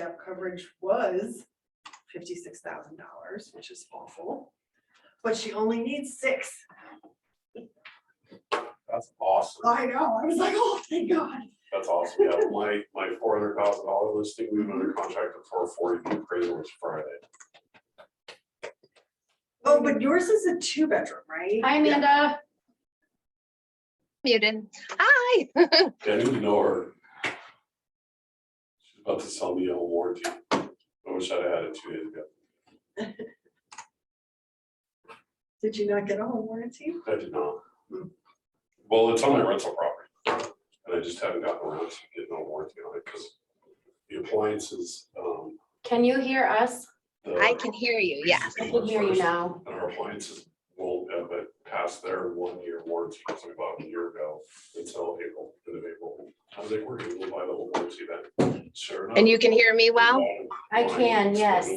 step coverage was $56,000, which is awful. But she only needs 6. That's awesome. I know, I was like, oh, thank God. That's awesome. Yeah, my $400,000 listing, we went under contract at 440, appraisal was Friday. Oh, but yours is a 2-bedroom, right? Hi, Amanda. Muted. Hi. Yeah, I need to know her. She's about to sell me a home warranty. I wish I'd had it 2 days ago. Did you not get a home warranty? I did not. Well, it's on my rental property, and I just haven't gotten around to getting a warranty on it because the appliances. Can you hear us? I can hear you. Yes. I can hear you now. And our appliances won't have it past their 1-year warranty, because we bought them a year ago until April, end of April. I was like, we're gonna go buy the whole warranty then. Sure enough. And you can hear me well? I can, yes.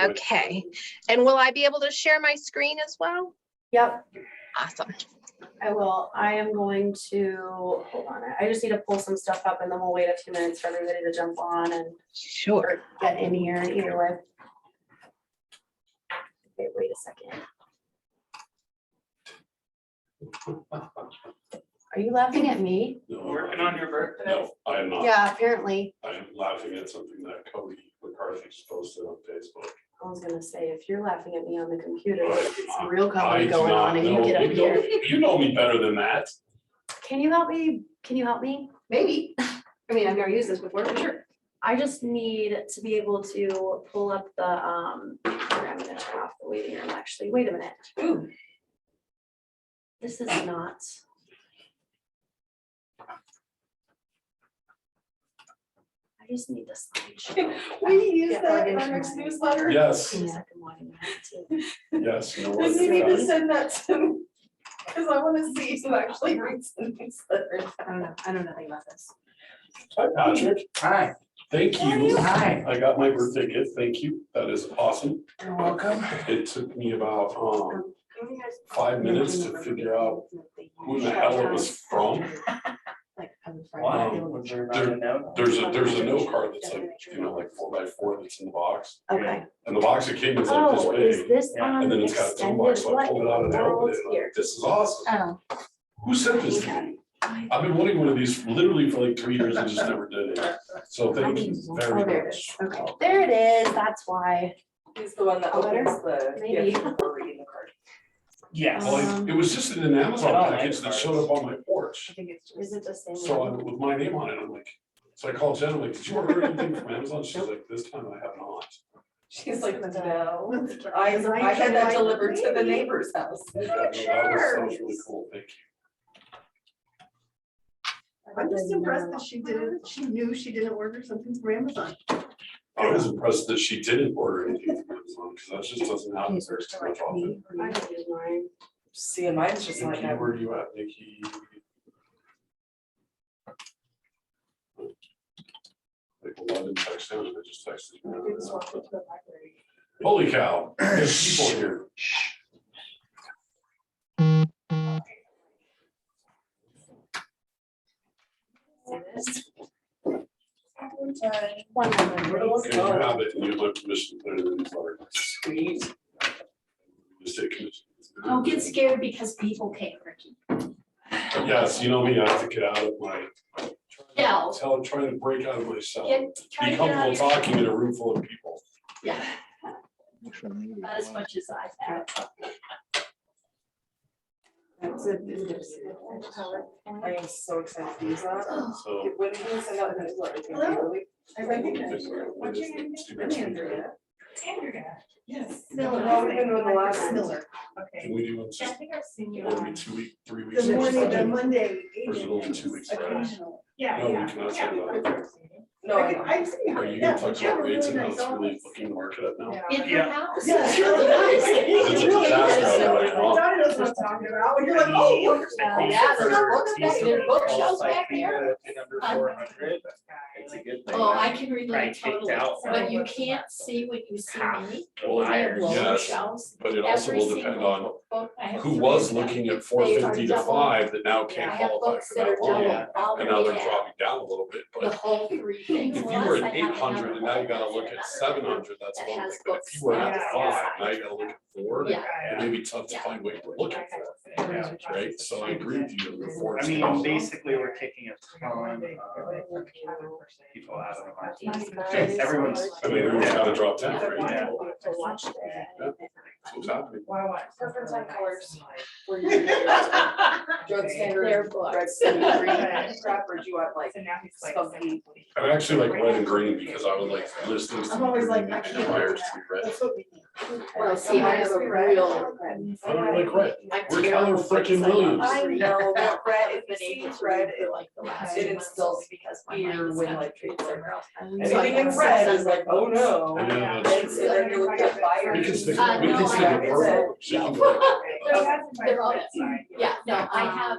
Okay. And will I be able to share my screen as well? Yep, Awesome. I will. I am going to, hold on. I just need to pull some stuff up and then we'll wait a few minutes for everybody to jump on and Sure. get in here either way. Okay, wait a second. Are you laughing at me? Working on your birthday? No, I am not. Yeah, apparently. I am laughing at something that Cody McCarthy just posted on Facebook. I was gonna say, if you're laughing at me on the computer, Right. there's some real I comedy do going not on and you know. get up You know- here. You know me better than that. Can you help me? Can you help me? Maybe. I mean, I've never used this before, but sure. I just need to be able to pull up the, I'm gonna turn off the waiting room, actually, wait a minute. Ooh. This is not. I just need the slideshow. We use Yeah, that plug in our into next my- newsletter. Yes, Yes, I can log into that too. yes. You know Does he what? need to send that to me? Because I want to see who actually reads the newsletter. I don't know anything about this. Hi, Patrick. Hi. Thank you. Hi. I got my birthday gift. Thank you. That is awesome. You're welcome. It took me about 5 minutes to figure out who the hell it was from. Why? Um, Was there not a note? There's a note card that's like, you know, like 4x4 that's in the box. Okay. And the box it came is like this Oh, is big. this Yeah. on And then it's got its own extended? box, so I What pulled in it out and the I opened world it. and I'm here? like, this is awesome. Oh. Who sent this to me? I've been wanting one of these literally for like 3 years and just never did it. So thank you very Oh, there it much. is. Okay, there it is. That's why. He's the one that A letter? opens the Maybe. gift before reading the card. Yes. Well, it was just in an Amazon Oh, package that showed up on my porch. I think it's Is it the same? So one? with my name on it, I'm like, so I called Jen, I'm like, did you order anything from Amazon? She's like, this time I have not. She's like, no, Because I had that like, delivered to the maybe. neighbor's house. Yeah, no, that was really cool. Thank you. I'm just impressed that she didn't, she knew she didn't order something from Amazon. I was impressed that she didn't order anything from Amazon because that just doesn't happen very much often. I can use mine. See, and mine's just like Nikki, that. where are you at, Nikki? Like 11 texts down and I just texted you. Holy cow, there's people here. One moment, please. Okay, you have it and you have permission to put it in the newsletter. Sweet. Just take commission. Don't get scared because people can't, Ricky. Yes, you know me, I have to get out of my. Yeah. Trying to break out of myself. Try Be to get out comfortable of your- talking in a room full of people. Yeah. Not as much as I've had. I am so excited to use that. So. When do you send out the newsletter? It's gonna be Hello. really- I recognize you. What's your name? Andrea. Andrea. Yes. No, we've been doing the last. Miller. Can we do it I just, think I've seen you. it'll be 2 weeks, 3 weeks? The morning, the Or Monday. is it only 2 weeks? Occasional. Yeah, No, we yeah. cannot say Yeah. that. No, I know. I've seen Are her, you yeah, gonna talk but you have about a rates really and how nice it's really office. looking to market up now? In Yeah. her house. Yeah. It's really nice. It's a It really disaster is. out there right now. I thought it was knows what I'm talking about. And you're like, oh. Yeah, there's books back, there's bookshelves back there. Under 400, it's a good thing. Oh, I can Probably relate kicked totally, out but you from can't see when you see half me. the We have liars. lower Yes, shelves. But it also Every will depend single on book, I have who three was of them. looking at They 450 to are double. 5 that now I can't have qualify books for that are that loan. double all the And now they're way out, dropping down a little bit, the but whole three things. if you were at 800 and now you gotta look at 700, that's That one has thing. But if books you were at on 5, the now you gotta look at 4. Yeah. It may be tough to find what you're looking for, right? So I agree with you. The four I mean, schools. basically, we're kicking a ton of people out of the market. These Because guys everyone's. I mean, everyone's gotta drop down, Yeah. right? To watch that. That's what's happening. Preference on colors. Where you get your drug standard, Their red, books. green, crap, or do you want like spunky? I actually like red and green because I would like listings to I'm be always green like, I and can't. buyers to be red. That's what we need. Well, see, I have a real. I don't like red. I'm We're terrible Keller frickin' because I love Williams. I know, but red, I've if been you able see to red, read for like the last it 2 months instills because my fear mind is when, kind of like, treated people somewhere else. anything in red is like, oh no. Yeah, And that's so then you look at buyers. We can stick, Uh, we can no, stick I- it purple. She can do it. They're all, yeah, no, I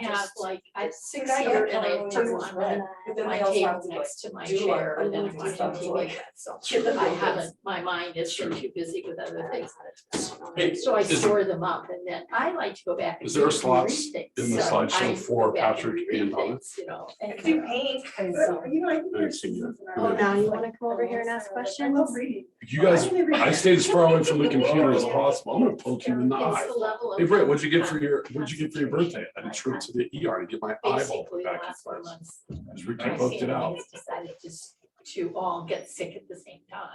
have like, I have 6 here and I have 2 on But then my they also table have to like next to my do chair, like and then I'm balloons and watching stuff, so TV. like, So I haven't, my mind is too busy with other things. Hey, So I is- store them up and then I like to go back. and Is there read slots things. in the So slideshow I for go back and Patrick reread and Donna? things, you know, and- do pink and so. You know, I think I didn't there's see you. seasons in Oh, our- now you wanna come over here and ask I questions? love reading. You guys, I stayed as far away from the computer as possible. I'm gonna poke you in the It's eye. the level of. Hey Brett, what'd you get for your birthday? I had a trip to the ER to get my eyeball Basically, the back in last 4 place. months. Because Ricky My poked it family out. has decided to all get sick at the same time.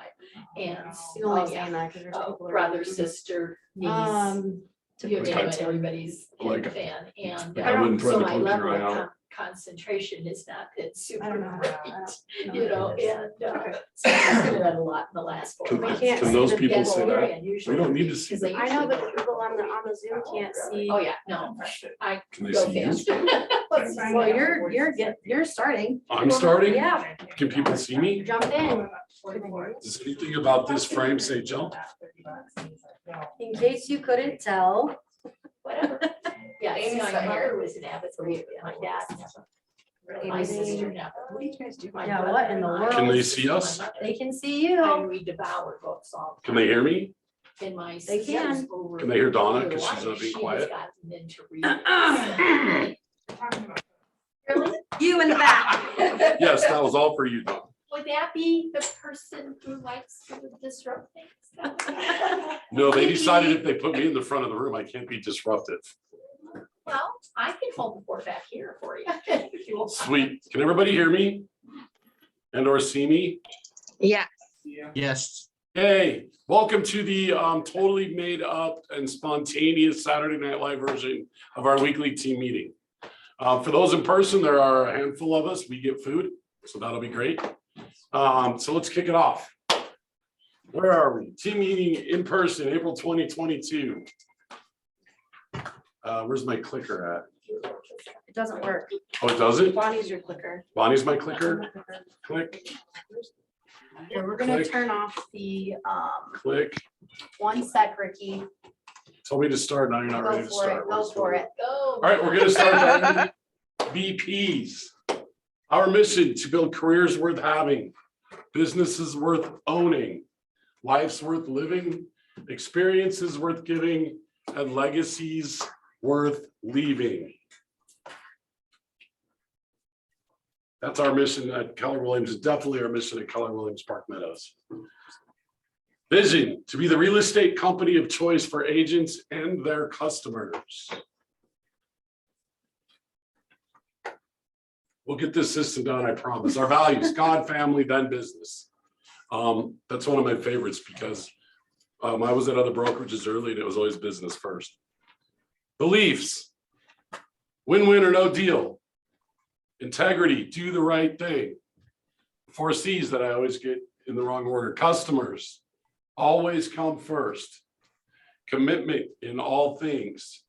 And You don't like oh, yeah, saying that because there's people. brother, around. sister, niece, To you name it, protect him. everybody's Like, fan. And I wouldn't throw so the my poking level eye of out. concentration is not been super I don't know. great. I don't You know, what it is. and so I've read a lot in the last 4 Can- months. We can't Can see those the people That's say people. very that? unusual We don't need to because see they I know, but usually the people on the Zoom can't see. Oh, yeah, no, I Can they go see you? fast. Well, you're starting. I'm starting? Yeah, Can people see me? jump in. Does anything about this frame say jump? In case you couldn't tell. Whatever. Yeah, see, Amy's my not mother here. was an avid reader, my dad never. My Amy's- sister never. What do you guys do? My Yeah, brother what in and the I- world? Can they see us? They can see I you. read devour books all the Can they hear me? time. And my They sister's can. over. Can they hear Donna? over 'Cause she's life. not being She quiet? has gotten into reading. Really? You in the back. Yes, that was all for you, Don. Would that be the person who likes to disrupt things? No, they decided if they put me in the front of the room, I can't be disruptive. Well, I can hold the fort back here for you. if you want. Sweet. Can everybody hear me? And or see me? Yeah. Yes. Hey, welcome to the totally made up and spontaneous Saturday Night Live version of our weekly team meeting. For those in person, there are a handful of us. We get food, so that'll be great. So let's kick it off. Where are we? Team meeting in person, April 2022. Where's my clicker at? It doesn't work. Oh, it doesn't? Bonnie's your clicker. Bonnie's my clicker. Click, Here, we're gonna Click. turn off the, click. 1 sec, Ricky. Told me to start, now you're not ready Go to for it, start. go for it. Go. All right, we're gonna start BPs. Our mission to build careers worth having, businesses worth owning, life's worth living, experiences worth giving, and legacies worth leaving. That's our mission at Keller Williams. It's definitely our mission at Keller Williams Park Meadows. Vision, to be the real estate company of choice for agents and their customers. We'll get this system done, I promise. Our values, God, family, then business. That's one of my favorites because I was at other brokerages early and it was always business first. Beliefs, win-win or no deal. Integrity, do the right thing. 4 C's that I always get in the wrong order. Customers, always come first. Commitment in all things.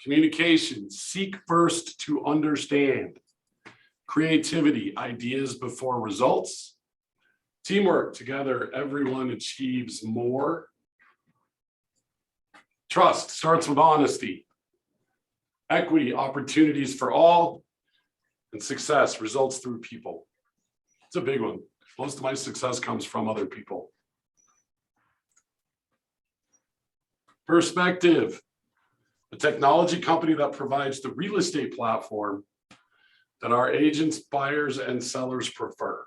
Communication, seek first to understand. Creativity, ideas before results. Teamwork, together everyone achieves more. Trust starts with honesty. Equity, opportunities for all. And success results through people. It's a big one. Most of my success comes from other people. Perspective, a technology company that provides the real estate platform that our agents, buyers, and sellers prefer.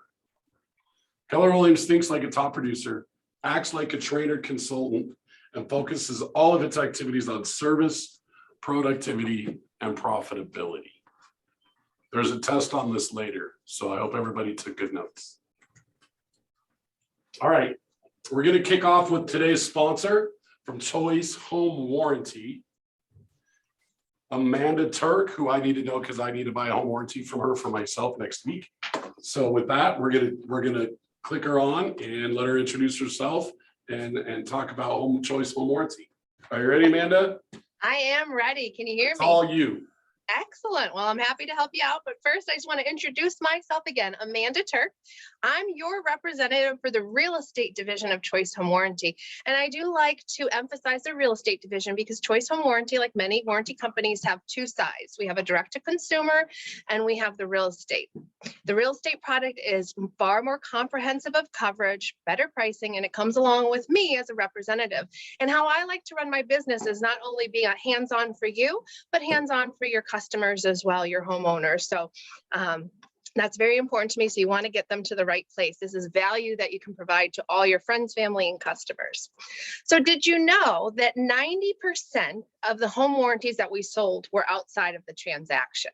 Keller Williams thinks like a top producer, acts like a trainer consultant, and focuses all of its activities on service, productivity, and profitability. There's a test on this later, so I hope everybody took good notes. All right, we're going to kick off with today's sponsor from Choice Home Warranty, Amanda Turk, who I need to know because I need to buy a home warranty from her for myself next week. So with that, we're gonna click her on and let her introduce herself and talk about Choice Home Warranty. Are you ready, Amanda? I am ready. Can you hear It's me? all you. Excellent. Well, I'm happy to help you out. But first, I just want to introduce myself again, Amanda Turk. I'm your representative for the real estate division of Choice Home Warranty. And I do like to emphasize the real estate division because Choice Home Warranty, like many warranty companies, have two sides. We have a direct to consumer and we have the real estate. The real estate product is far more comprehensive of coverage, better pricing, and it comes along with me as a representative. And how I like to run my business is not only being a hands-on for you, but hands-on for your customers as well, your homeowners. So that's very important to me. So you want to get them to the right place. This is value that you can provide to all your friends, family, and customers. So did you know that 90% of the home warranties that we sold were outside of the transaction?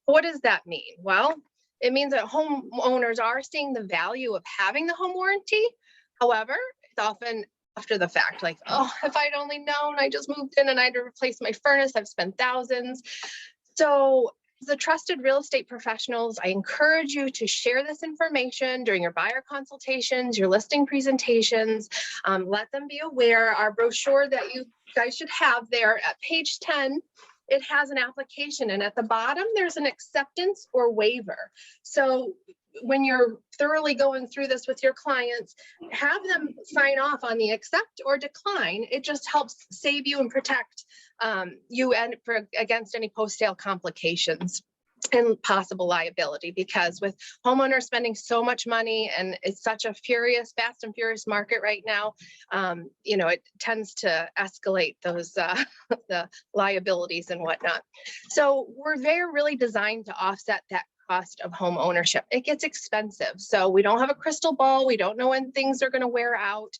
What does that mean? Well, it means that homeowners are seeing the value of having the home warranty. However, it's often after the fact, like, oh, if I'd only known, I just moved in and I had to replace my furnace, I've spent thousands. So the trusted real estate professionals, I encourage you to share this information during your buyer consultations, your listing presentations. Let them be aware. Our brochure that you guys should have there at page 10, it has an application, and at the bottom, there's an acceptance or waiver. So when you're thoroughly going through this with your clients, have them sign off on the accept or decline. It just helps save you and protect you and against any post-sale complications and possible liability, because with homeowners spending so much money and it's such a fast and furious market right now, you know, it tends to escalate those the liabilities and whatnot. So they're really designed to offset that cost of home ownership. It gets expensive. So we don't have a crystal ball. We don't know when things are going to wear out.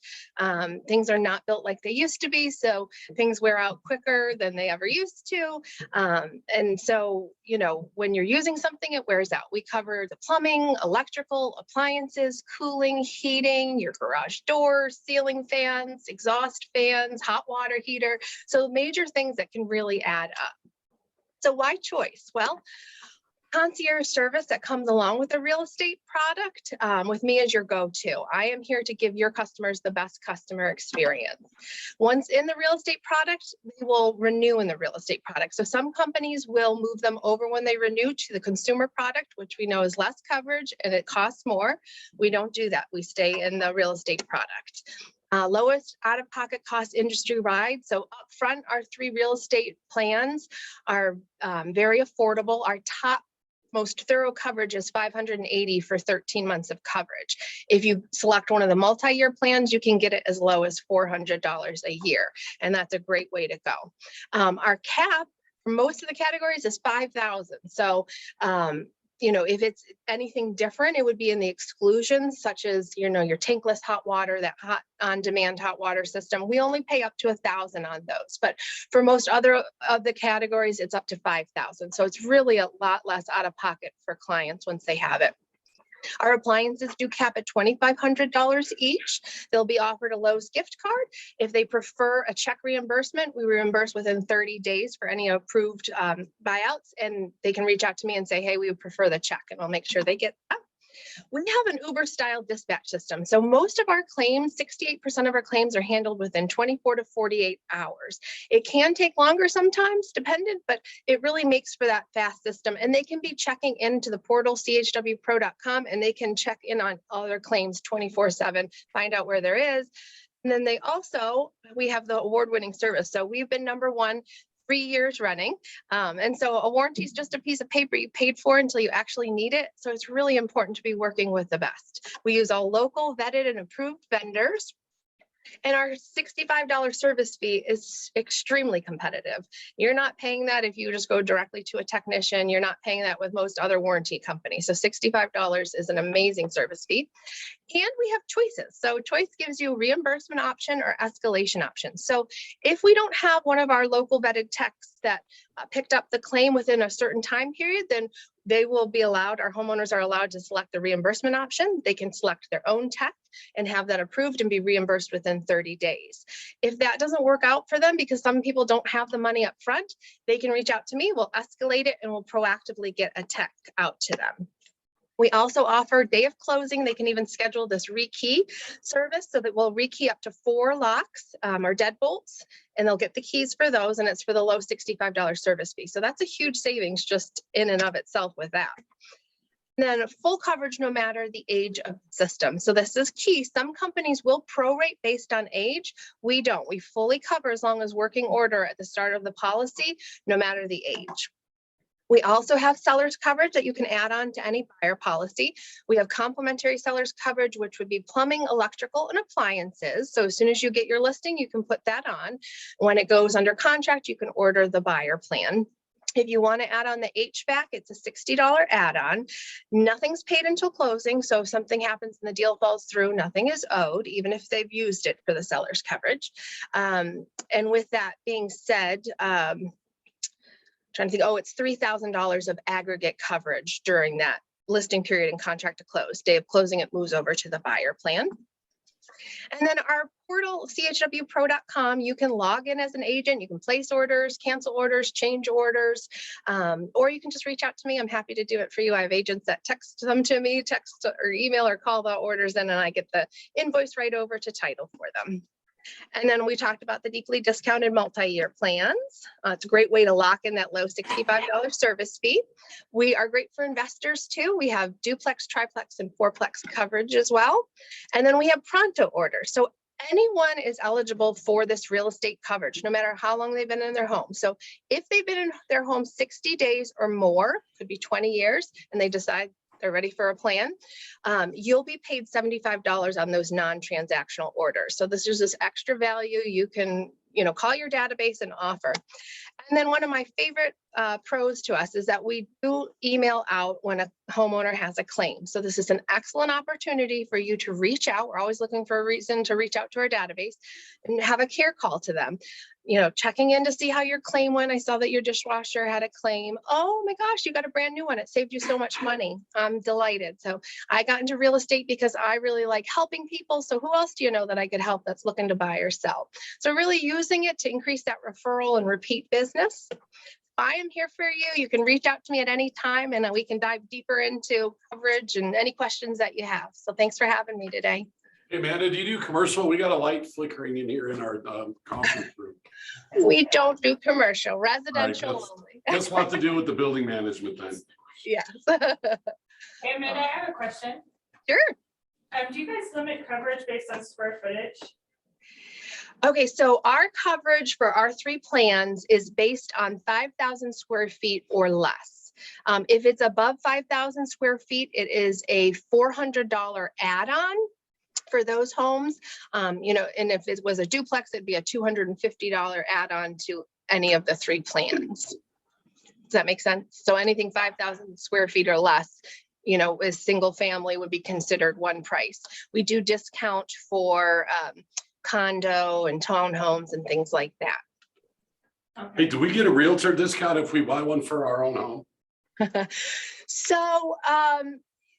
Things are not built like they used to be. So things wear out quicker than they ever used to. And so, you know, when you're using something, it wears out. We cover the plumbing, electrical, appliances, cooling, heating, your garage doors, ceiling fans, exhaust fans, hot water heater. So major things that can really add up. So why Choice? Well, concierge service that comes along with a real estate product with me as your go-to. I am here to give your customers the best customer experience. Once in the real estate product, they will renew in the real estate product. So some companies will move them over when they renew to the consumer product, which we know is less coverage and it costs more. We don't do that. We stay in the real estate product. Lowest out-of-pocket cost industry ride. So up front, our 3 real estate plans are very affordable. Our top most thorough coverage is $580 for 13 months of coverage. If you select one of the multi-year plans, you can get it as low as $400 a year. And that's a great way to go. Our cap for most of the categories is $5,000. So, you know, if it's anything different, it would be in the exclusions, such as, you know, your tankless hot water, that hot on-demand hot water system. We only pay up to $1,000 on those, but for most other of the categories, it's up to $5,000. So it's really a lot less out of pocket for clients once they have it. Our appliances do cap at $2,500 each. They'll be offered a Lowe's gift card. If they prefer a check reimbursement, we reimburse within 30 days for any approved buyouts, and they can reach out to me and say, hey, we would prefer the check, and I'll make sure they get that. We have an Uber style dispatch system. So most of our claims, 68% of our claims are handled within 24 to 48 hours. It can take longer sometimes, dependent, but it really makes for that fast system. And they can be checking into the portal, chwpro.com, and they can check in on all their claims 24/7, find out where there is. And then we have the award-winning service. So we've been #1 3 years running. And so a warranty is just a piece of paper you paid for until you actually need it. So it's really important to be working with the best. We use all local, vetted, and approved vendors. And our $65 service fee is extremely competitive. You're not paying that if you just go directly to a technician. You're not paying that with most other warranty companies. So $65 is an amazing service fee. And we have choices. So choice gives you reimbursement option or escalation option. So if we don't have one of our local vetted techs that picked up the claim within a certain time period, then they will be allowed, our homeowners are allowed to select the reimbursement option. They can select their own tech and have that approved and be reimbursed within 30 days. If that doesn't work out for them, because some people don't have the money up front, they can reach out to me, we'll escalate it, and we'll proactively get a tech out to them. We also offer day of closing. They can even schedule this rekey service so that we'll rekey up to 4 locks or deadbolts, and they'll get the keys for those, and it's for the low $65 service fee. So that's a huge savings just in and of itself with that. And then full coverage no matter the age of the system. So this is key. Some companies will prorate based on age. We don't. We fully cover as long as working order at the start of the policy, no matter the age. We also have seller's coverage that you can add on to any buyer policy. We have complimentary seller's coverage, which would be plumbing, electrical, and appliances. So as soon as you get your listing, you can put that on. When it goes under contract, you can order the buyer plan. If you want to add on the HVAC, it's a $60 add-on. Nothing's paid until closing. So if something happens and the deal falls through, nothing is owed, even if they've used it for the seller's coverage. And with that being said, trying to think, it's $3,000 of aggregate coverage during that listing period and contract to close. Day of closing, it moves over to the buyer plan. And then our portal, chwpro.com, you can log in as an agent. You can place orders, cancel orders, change orders, or you can just reach out to me. I'm happy to do it for you. I have agents that text them to me, text or email or call the orders in, and I get the invoice right over to title for them. And then we talked about the deeply discounted multi-year plans. It's a great way to lock in that low $65 service fee. We are great for investors too. We have duplex, triplex, and fourplex coverage as well. And then we have pronto orders. So anyone is eligible for this real estate coverage, no matter how long they've been in their home. So if they've been in their home 60 days or more, could be 20 years, and they decide they're ready for a plan, you'll be paid $75 on those non-transactional orders. So this is this extra value you can, call your database and offer. And then one of my favorite pros to us is that we do email out when a homeowner has a claim. So this is an excellent opportunity for you to reach out. We're always looking for a reason to reach out to our database and have a care call to them. Checking in to see how your claim went. I saw that your dishwasher had a claim. Oh my gosh, you got a brand new one. It saved you so much money. I'm delighted. So I got into real estate because I really like helping people. So who else do you know that I could help that's looking to buy or sell? So really using it to increase that referral and repeat business. I am here for you. You can reach out to me at any time and we can dive deeper into coverage and any questions that you have. So thanks for having me today. Hey, Amanda, do you do commercial? We got a light flickering in here in our conference room. We don't do commercial, residential only. Guess what to do with the building management then? Yes. Hey, Amanda, I have a question. Sure. Do you guys limit coverage based on square footage? Okay, so our coverage for our 3 plans is based on 5,000 square feet or less. If it's above 5,000 square feet, it is a $400 add-on for those homes. And if it was a duplex, it'd be a $250 add-on to any of the 3 plans. Does that make sense? So anything 5,000 square feet or less, as single family would be considered one price. We do discount for condo and townhomes and things like that. Okay. Hey, do we get a realtor discount if we buy one for our own home? So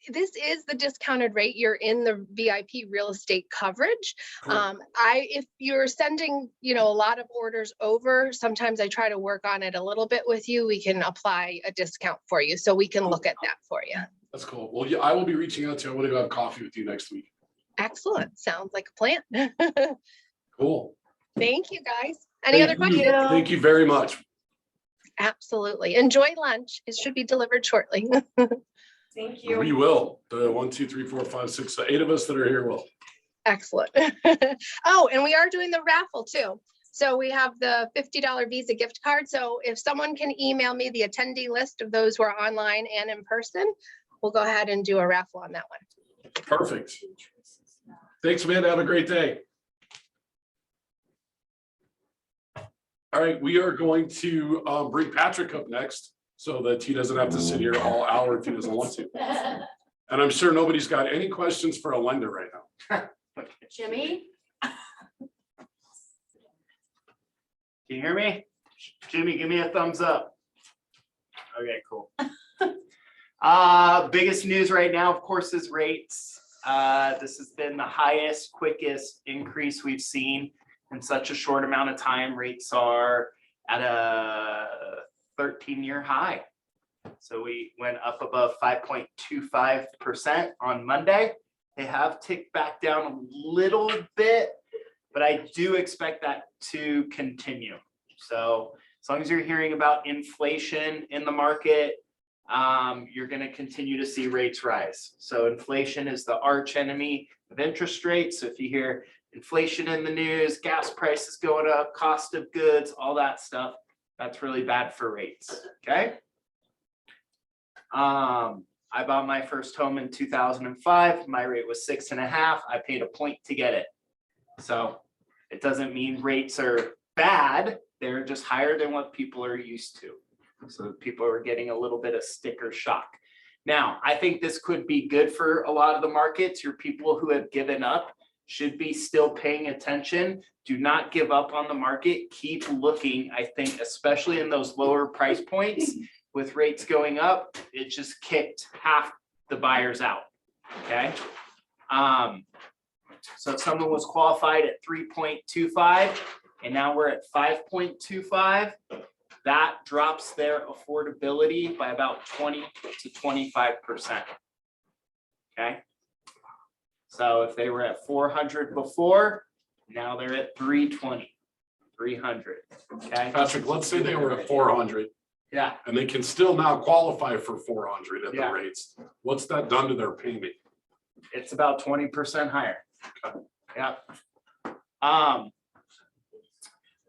this is the discounted rate. You're in the VIP real estate coverage. Cool. If you're sending, a lot of orders over, sometimes I try to work on it a little bit with you. We can apply a discount for you. So we can look at that for you. That's cool. Well, yeah, I will be reaching out to you. I want to go have coffee with you next week. Excellent. Sounds like a plan. Cool. Thank you, guys. Any other Thank you. questions? Thank you very much. Absolutely. Enjoy lunch. It should be delivered shortly. Thank you. We will. The 1, 2, 3, 4, 5, 6, 8 of us that are here will. Excellent. Oh, and we are doing the raffle too. So we have the $50 Visa gift card. So if someone can email me the attendee list of those who are online and in person, we'll go ahead and do a raffle on that one. Perfect. Thanks, Amanda. Have a great day. All right, we are going to bring Patrick up next so that he doesn't have to sit here all hour if he doesn't want to. And I'm sure nobody's got any questions for a lender right now. Jimmy? Can you hear me? Jimmy, give me a thumbs up. Okay, cool. Biggest news right now, of course, is rates. This has been the highest, quickest increase we've seen in such a short amount of time. Rates are at a 13-year high. So we went up above 5.25% on Monday. They have ticked back down a little bit, but I do expect that to continue. So as long as you're hearing about inflation in the market, you're going to continue to see rates rise. So inflation is the arch enemy of interest rates. So if you hear inflation in the news, gas prices going up, cost of goods, all that stuff, that's really bad for rates. Okay. I bought my first home in 2005. My rate was 6.5. I paid a point to get it. So it doesn't mean rates are bad. They're just higher than what people are used to. So people are getting a little bit of sticker shock. Now, I think this could be good for a lot of the markets. Your people who have given up should be still paying attention. Do not give up on the market. Keep looking. I think, especially in those lower price points, with rates going up, it just kicked half the buyers out. Okay. So if someone was qualified at 3.25 and now we're at 5.25, that drops their affordability by about 20 to 25%. Okay. So if they were at 400 before, now they're at 320, 300. Okay. Patrick, let's say they were at 400. Yeah. And they can still now qualify for 400 at the Yeah. rates. What's that done to their payment? It's about 20% higher. Yeah.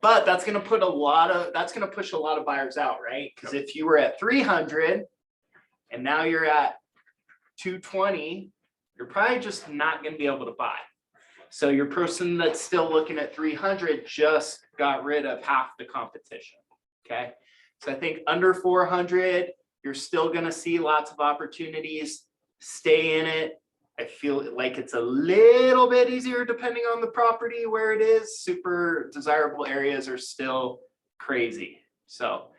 But that's going to put that's going to push a lot of buyers out, right? Because if you were at 300 and now you're at 220, you're probably just not going to be able to buy. So your person that's still looking at 300 just got rid of half the competition. Okay. So I think under 400, you're still going to see lots of opportunities. Stay in it. I feel like it's a little bit easier depending on the property where it is. Super desirable areas are still crazy. So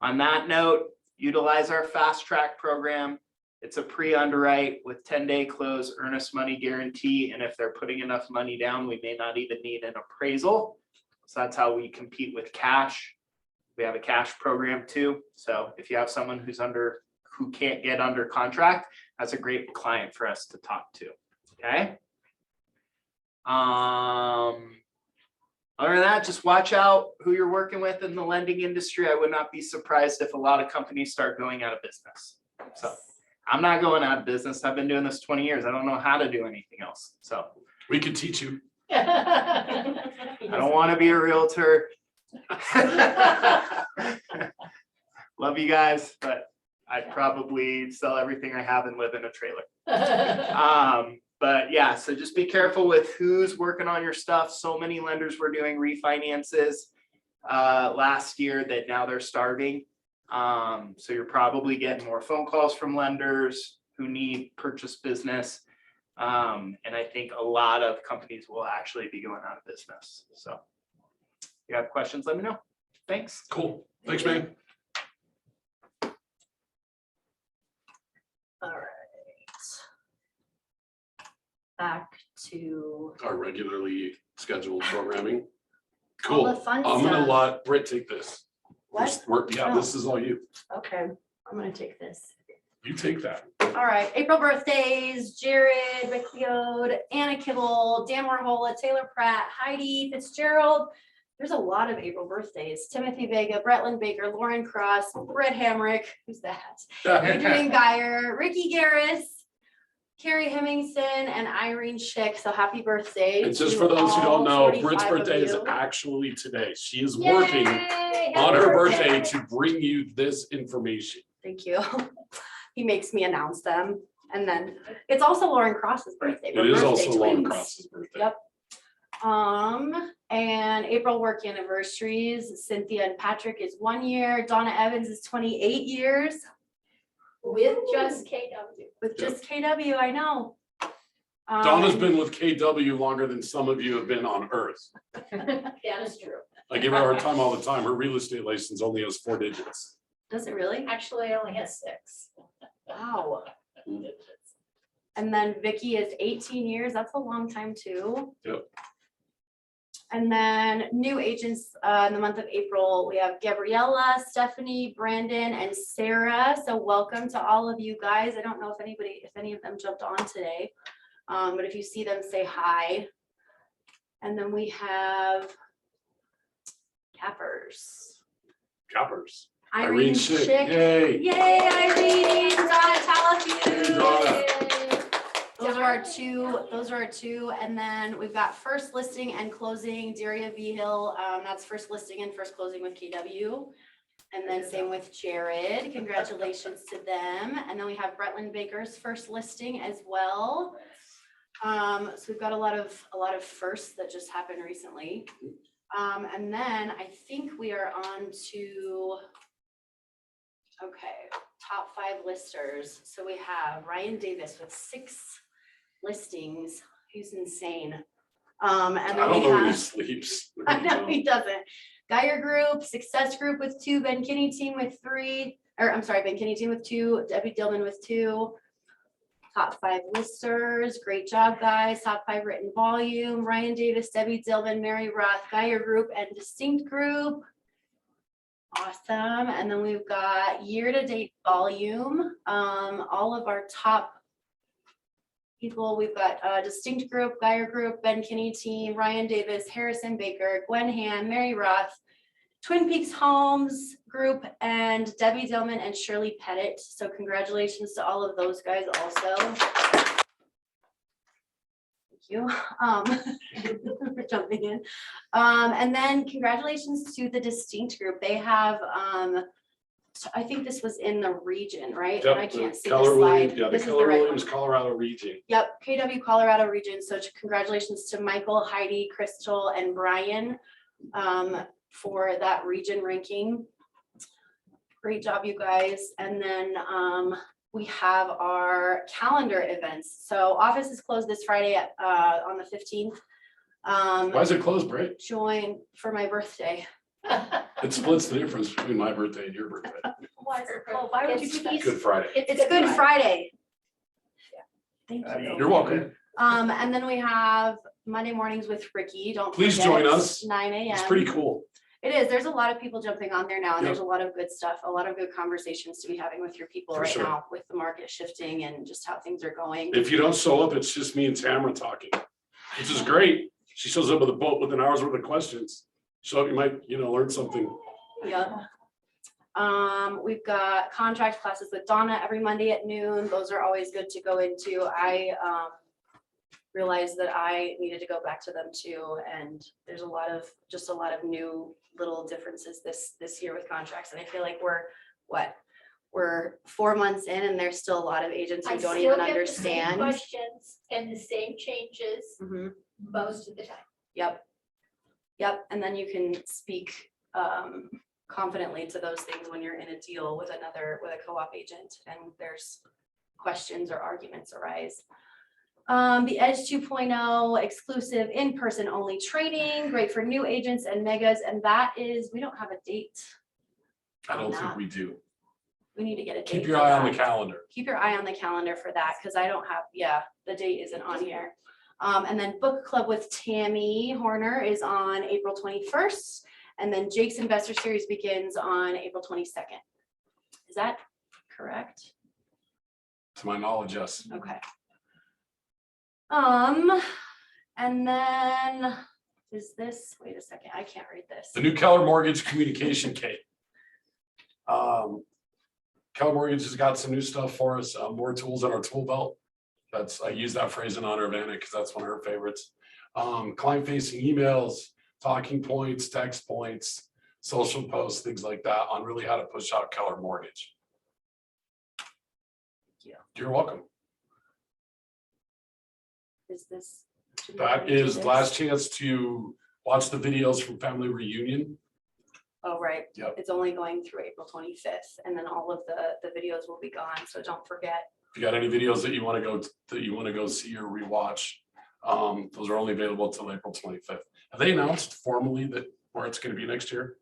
on that note, utilize our fast track program. It's a pre-underwrite with 10-day close, earnest money guarantee. And if they're putting enough money down, we may not even need an appraisal. So that's how we compete with cash. We have a cash program too. So if you have someone who can't get under contract, that's a great client for us to talk to. Okay. Other than that, just watch out who you're working with in the lending industry. I would not be surprised if a lot of companies start going out of business. So I'm not going out of business. I've been doing this 20 years. I don't know how to do anything else. So We could teach you. I don't want to be a realtor. Love you guys, but I'd probably sell everything I have and live in a trailer. But yeah, so just be careful with who's working on your stuff. So many lenders were doing refinances last year that now they're starving. So you're probably getting more phone calls from lenders who need purchase business. And I think a lot of companies will actually be going out of business. So if you have questions, let me know. Thanks. Cool. Thanks, man. All right. Back to Our regularly scheduled programming. all the Cool. fun I'm gonna stuff. let Britt take this. What? Yeah, this is all you. Okay, I'm gonna take this. You take that. All right, April birthdays, Jared McLeod, Anna Kibble, Dan Warhola, Taylor Pratt, Heidi Fitzgerald. There's a lot of April birthdays. Timothy Vega, Bretland Baker, Lauren Cross, Brett Hamrick, who's that? Adrian Geyer, Ricky Garris, Carrie Hemmingson and Irene Schick, so happy birthday. And just to for those who don't all know, 45 Britt's of birthday is you. actually today. She is working Yay, on happy her birthday to bring you this information. Thank you. He makes me announce them. And then it's also Lauren Cross's birthday. It We're is birthday also Lauren twins. Cross's birthday. Yep. And April work anniversaries, Cynthia and Patrick is 1 year, Donna Evans is 28 years With just KW. with just KW, I know. Donna's Um, been with KW longer than some of you have been on Earth. That is true. I give her a hard time all the time. Her real estate license only has 4 digits. Does it really? Actually, I only had 6. Wow. And then Vicky is 18 years. That's a long time too. Yep. And then new agents in the month of April, we have Gabriella, Stephanie, Brandon, and Sarah. So welcome to all of you guys. I don't know if any of them jumped on today. But if you see them, say hi. And then we have Cappers. Cappers. Irene Schick, Schick. yay. Yay, Irene, Donna Talafield. Donna. Those are our two, and then we've got first listing and closing, Daria Vigil, that's first listing and first closing with KW. And then same with Jared, congratulations to them, and then we have Bretland Baker's first listing as well. So we've got a lot of firsts that just happened recently. And then I think we are on to, okay, top 5 listers. So we have Ryan Davis with 6 listings. He's insane. And I then don't we know when he have, sleeps. I know he doesn't. Geyer Group, Success Group with 2, Ben Kinney Team with 3, or I'm sorry, Ben Kinney Team with 2, Debbie Dillman with 2. Top 5 listers, great job, guys. Top 5 written volume, Ryan Davis, Debbie Dillman, Mary Roth, Geyer Group, and Distinct Group. Awesome. And then we've got year-to-date volume. All of our top people, we've got Distinct Group, Geyer Group, Ben Kinney Team, Ryan Davis, Harrison Baker, Gwen Ham, Mary Roth, Twin Peaks Homes Group, and Debbie Dillman and Shirley Pettit. So congratulations to all of those guys also. Thank you for jumping in. And then congratulations to the Distinct Group. They have, so I think this was in the region, right? And I Yep, can't see the Keller Williams, slide. yeah, the This is the Keller right one. Williams, Colorado region. Yep, KW Colorado region. So congratulations to Michael, Heidi, Crystal, and Brian for that region ranking. Great job, you guys. And then we have our calendar events. So office is closed this Friday at, on the 15th. Why is it closed, Bray? Join for my birthday. It splits the difference between my birthday and your birthday. Why is it closed? Why would you do that? Good Friday. It's Good Friday. Thank you. You're welcome. And then we have Monday mornings with Ricky. Don't Please forget, join us. 9 a.m. It's pretty cool. It is. There's a lot of people jumping on there now, and Yep. there's a lot of good stuff, a lot of good conversations to be having with your people For right sure. now with the market shifting and just how things are going. If you don't show up, it's just me and Tamara talking, which is great. She shows up with a boat with an hour's worth of questions. So you might, learn something. Yep. We've got contract classes with Donna every Monday at noon. Those are always good to go into. I realized that I needed to go back to them too. And there's a lot of new little differences this year with contracts. And I feel like we're 4 months in and there's still a lot of agents who I don't still even get the same understand. questions and the same changes Mhm. most of the time. Yep. Yep, and then you can speak confidently to those things when you're in a deal with a co-op agent and there's questions or arguments arise. The Edge 2.0 exclusive in-person only training, great for new agents and megas, and that is, we don't have a date. I don't think we do. We need to get a date. Keep your for eye on the that. calendar. Keep your eye on the calendar for that, because I don't have, the date isn't on here. And then Book Club with Tammy Horner is on April 21st. And then Jake's Investor Series begins on April 22nd. Is that correct? To my knowledge, yes. Okay. And then is this, wait a second, I can't read this. The new Keller Mortgage Communication Kit. Keller Mortgage has got some new stuff for us, more tools in our tool belt. I use that phrase in honor of Anna because that's one of her favorites. Client facing emails, talking points, text points, social posts, things like that on really how to push out Keller Mortgage. you. You're welcome. Is this? should we That already do is this? last chance to watch the videos from Family Reunion. Oh, right. Yep. It's only going through April 25th, and then all of the videos will be gone, so don't forget. If you got any videos that you want to go see or rewatch, those are only available till April 25th. Have they announced formally that where it's going to be next year?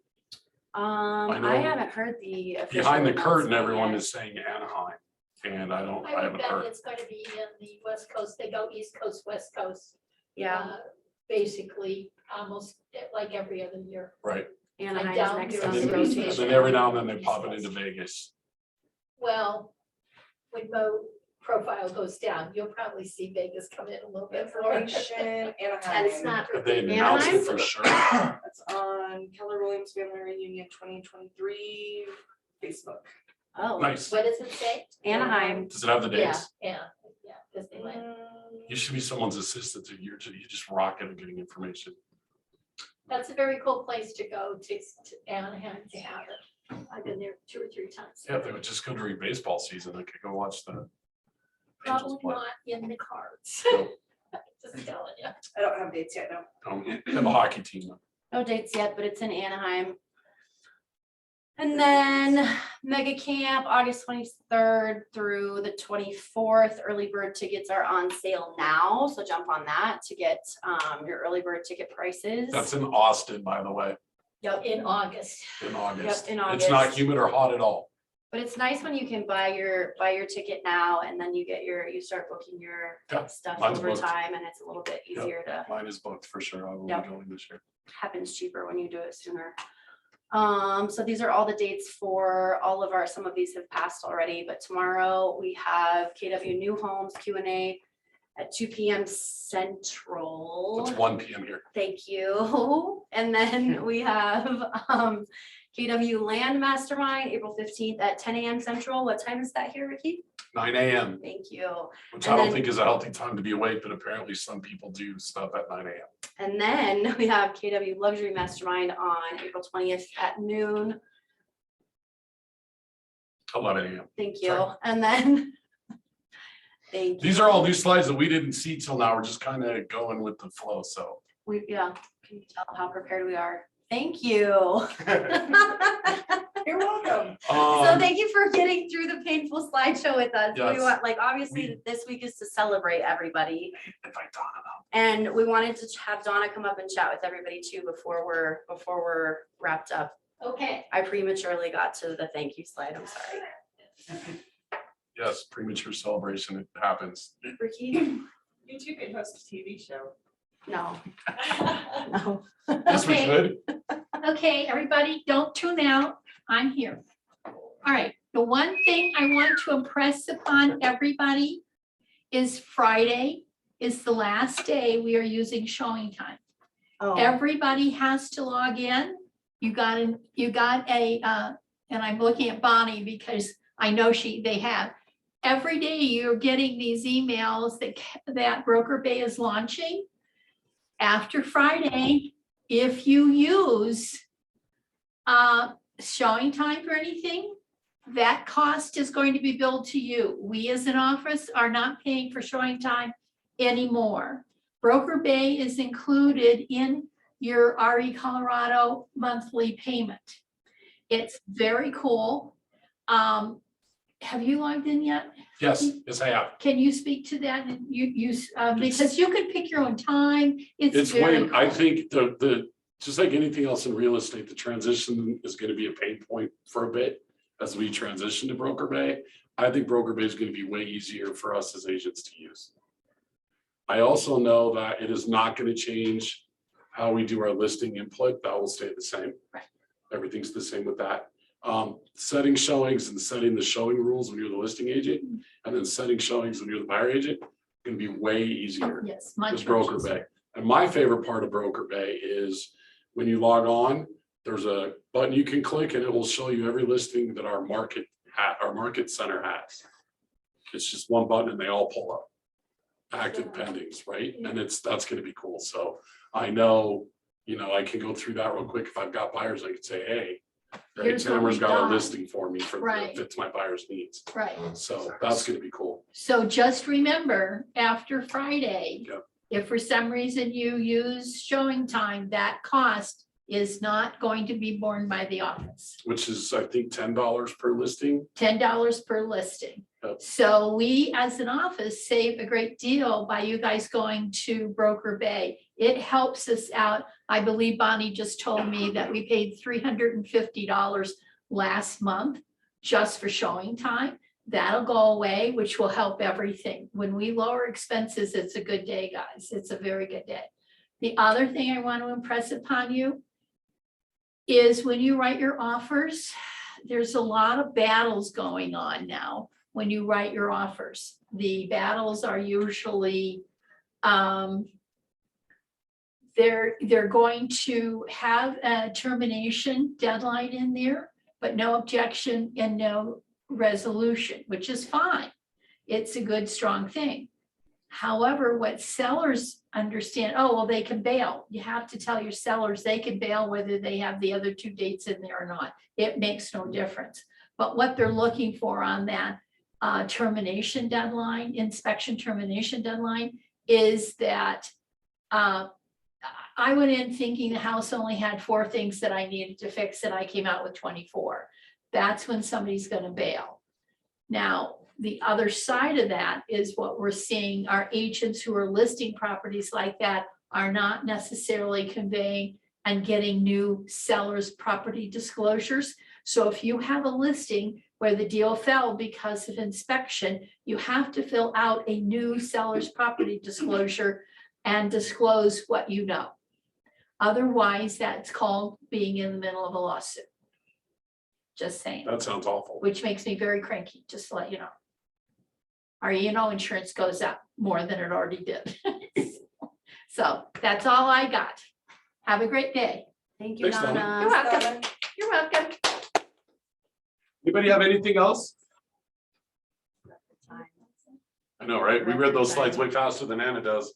know I haven't heard the. official Behind the curtain, announcement everyone yet. is saying Anaheim, and I I would haven't bet heard. it's going to be in the West Coast. They go East Coast, West Coast. Yeah, Basically, almost like every other year. Right. Anaheim is down next here on And the then, and rotation. then every now and then they pop it into Vegas. Well, when Mo profile goes down, you'll probably see Vegas come in a little bit more. Information, That's Anaheim. not. Have they announced it Anaheim? for sure? That's on Keller Williams Family Reunion 2023 Facebook. Oh, Nice. What does it say? Anaheim. Does it have the Yeah, dates? yeah, Disneyland. You should be someone's assistant. You just rock it and getting information. That's a very cool place to go to Anaheim to have it. I've been there 2 or 3 times. Yeah, if they would just go during baseball season, they could go watch the Probably Angels play. not in the cards. Just telling you. I don't have dates yet, no. They have a hockey team. No dates yet, but it's in Anaheim. And then Mega Camp, August 23rd through the 24th. Early bird tickets are on sale now, so jump on that to get your early bird ticket prices. That's in Austin, by the way, In August. in August. in It's not August. humid or hot at all. But it's nice when you can buy your ticket now and then you start booking your Yeah, stuff mine's over booked. time, and it's a little bit Yep. easier to, Mine is booked for sure. I will be Yep. going this year. happens cheaper when you do it sooner. So these are all the dates for all of some of these have passed already, but tomorrow we have KW New Homes Q&A at 2 p.m. Central. It's 1 p.m. here. Thank you. And then we have KW Land Mastermind, April 15th at 10 a.m. Central. What time is that here, Ricky? 9 a.m., Thank you. which And I don't then- think is a healthy time to be awake, but apparently some people do stuff at 9 a.m. And then we have KW Luxury Mastermind on April 20th at noon. 11 a.m. Thank you. Sorry. And then, thank you. These are all new slides that we didn't see till now. We're just kind of going with the flow, so. Yeah, can you tell how prepared we are? Thank you. You're welcome. So thank you for getting through the painful slideshow with us. We Yes. want, obviously, this week is to celebrate everybody. Invite Donna up. And we wanted to have Donna come up and chat with everybody too before we're wrapped up. Okay. I prematurely got to the thank you slide. I'm sorry. Yes, premature celebration, it happens. Ricky? You two can host a TV show. No. No. Yes, we Okay. could. Okay, everybody, don't tune out. I'm here. All right, the one thing I want to impress upon everybody is Friday is the last day we are using showing time. Oh, Everybody has to log in. You got a, and I'm looking at Bonnie because I know they have. Every day you're getting these emails that Broker Bay is launching. After Friday, if you use showing time for anything, that cost is going to be billed to you. We as an office are not paying for showing time anymore. Broker Bay is included in your RE Colorado monthly payment. It's very cool. Have you logged in yet? Yes, yes, I have. Can you speak to that? And because you can pick your own time. It's very way, I cool. think just like anything else in real estate, the transition is gonna be a pain point for a bit as we transition to Broker Bay. I think Broker Bay is gonna be way easier for us as agents to use. I also know that it is not gonna change how we do our listing input. That will stay the same. Right. Everything's the same with that. Setting showings and setting the showing rules when you're the listing agent, and then setting showings when you're the buyer agent, gonna be way easier. Yes, With much. Broker Bay. And my favorite part of Broker Bay is when you log on, there's a button you can click and it will show you every listing that our market center has. It's just one button and they all pull up. active pendings, right? And that's gonna be cool. So I know, I can go through that real quick. If I've got buyers, I could say, hey, right, Here's what Tamara's we've got a done. listing for me that Right. fits my buyer's needs. Right. So that's gonna be cool. So just remember, after Friday, Yep. if for some reason you use showing time, that cost is not going to be borne by the office. Which is, I think, $10 per listing. $10 per listing. Yep. So we, as an office, save a great deal by you guys going to Broker Bay. It helps us out. I believe Bonnie just told me that we paid $350 last month just for showing time. That'll go away, which will help everything. When we lower expenses, it's a good day, guys. It's a very good day. The other thing I want to impress upon you is when you write your offers, there's a lot of battles going on now when you write your offers. The battles are usually, they're going to have a termination deadline in there, but no objection and no resolution, which is fine. It's a good, strong thing. However, what sellers understand, oh, well, they can bail. You have to tell your sellers they can bail whether they have the other two dates in there or not. It makes no difference. But what they're looking for on that termination deadline, inspection termination deadline, is that I went in thinking the house only had 4 things that I needed to fix, and I came out with 24. That's when somebody's gonna bail. Now, the other side of that is what we're seeing, our agents who are listing properties like that are not necessarily conveying and getting new sellers' property disclosures. So if you have a listing where the deal fell because of inspection, you have to fill out a new seller's property disclosure and disclose what you know. Otherwise, that's called being in the middle of a lawsuit. Just saying. That sounds awful. Which makes me very cranky, just to let you know. Our E&O insurance goes up more than it already did. So that's all I got. Have a great day. Thank you, Thanks, Donna. Donna. You're welcome. You're welcome. Anybody have anything else? I know, right? We read those slides way faster than Anna does.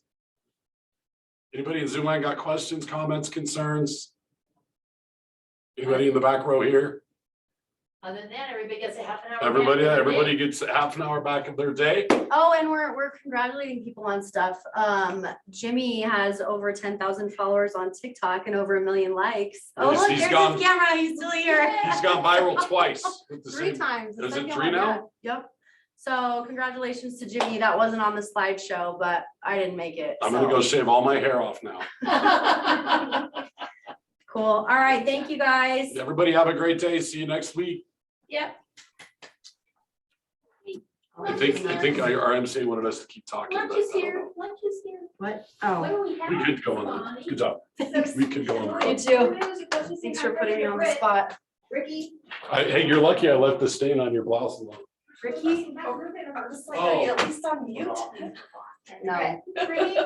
Anybody in Zoom line got questions, comments, concerns? Anybody in the back row here? Other than that, everybody gets a half an hour. Everybody gets half an hour back of their day. Oh, and we're congratulating people on stuff. Jimmy has over 10,000 followers on TikTok and over 1 million likes. Oh, Yes, look, he's there's gone- his camera. He's still here. He's gone viral twice. with the 3 same- times. the Is it second 3 one, now? yeah. Yep. So congratulations to Jimmy. That wasn't on the slideshow, but I didn't make it. I'm gonna so. go shave all my hair off now. Cool. All right. Thank you, guys. Everybody have a great day. See you next week. Yep. I think our MC wanted us to keep talking. Lunch but is I don't here. know. Lunch is here. What? What Oh, do we have? We could go on. Bonnie? Good job. We could go on. you too. Thanks for putting me on the spot. Ricky. Hey, you're lucky I left the stain on your blouse alone. Ricky? I was like, Oh. are you at least on mute? No. Ricky.